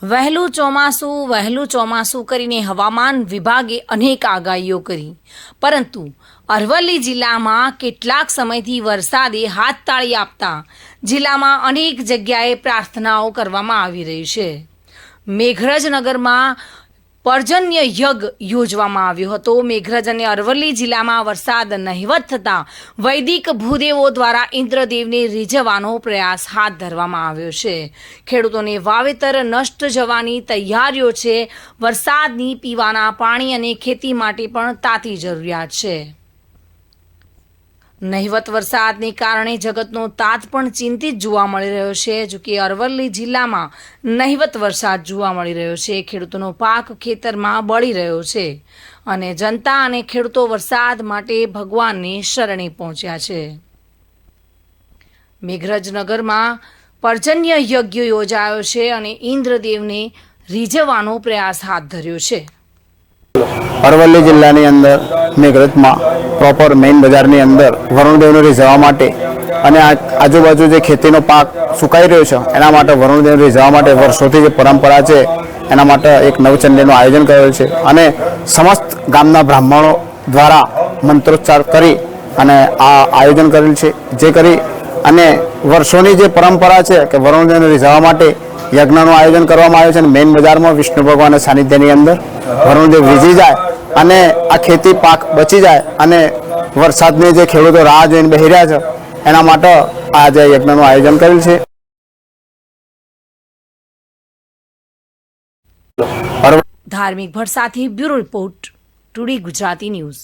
વહેલું ચોમાસું કરીને હવામાન વિભાગે અનેક આગાહીઓ કરી, પરંતુ અરવલ્લી જિલ્લામાં કેટલાક સમયથી વરસાદે હાથતાળી આપતા જિલ્લામાં અનેક જગ્યાએ પ્રાર્થનાઓ કરવામાં આવી રહી છે. મેઘરજ નગરમાં પર્જન્ય યજ્ઞ યોજવામાં આવ્યો હતો. મેઘરજ અને અરવલ્લી જિલ્લામાં વરસાદ નહિવત થતાં વૈદિક ભૂદેવો દ્વારા ઇન્દ્રદેવને રીઝવવાનો પ્રયાસ હાથ ધરવામાં આવ્યો છે. ખેડૂતોને વાવેતર નષ્ટ જવાની તૈયારીઓ છે. વરસાદની પીવાના પાણી અને ખેતી માટે પણ તાતી જરૂરિયાત છે. નહિવત વરસાદને કારણે જગતનો તાત પણ ચિંતિત જોવા મળી રહ્યો છે. જોકે અરવલ્લી જિલ્લામાં નહિવત વરસાદ જોવા મળી રહ્યો છે. ખેડૂતોનો પાક ખેતરમાં બળી રહ્યો છે અને જનતા અને ખેડૂતો વરસાદ માટે ભગવાનને શરણે પહોંચ્યા છે. મેઘરજ નગરમાં પર્જન્ય યજ્ઞ યોજાયો છે અને ઇન્દ્રદેવને રીઝવવાનો પ્રયાસ હાથ ધર્યો છે. અરવલ્લી જિલ્લાની અંદર મેઘરજમાં પ્રોપર મેઇન બજારની અંદર વરુણદેવને રીઝવવા માટે અને આજુબાજુ જે ખેતીનો પાક સુકાઈ રહ્યો છે એના માટે વરુણદેવને રીઝવવા માટે વર્ષોથી જે પરંપરા છે એના માટે એક નવચંડીનું આયોજન કરેલ છે અને સમસ્ત ગામના બ્રાહ્મણો દ્વારા મંત્રોચ્ચાર કરી અને આ આયોજન કરેલ છે. જે કરી અને વર્ષોની જે પરંપરા છે કે વરુણદેવને રીઝવવા માટે યજ્ઞનું આયોજન કરવામાં આવ્યું છે અને મેઇન બજારમાં વિષ્ણુ ભગવાનના સાનિધ્યની અંદર વરુણદેવ રીઝી જાય અને આ ખેતી પાક બચી જાય અને વરસાદની જે ખેડૂતો રાહ જોઈને બેસી રહ્યા છે એના માટે આજે યજ્ઞનું આયોજન કરેલ છે. ધાર્મિક ભટ્ટ સાથે bureau report, today Gujarati news.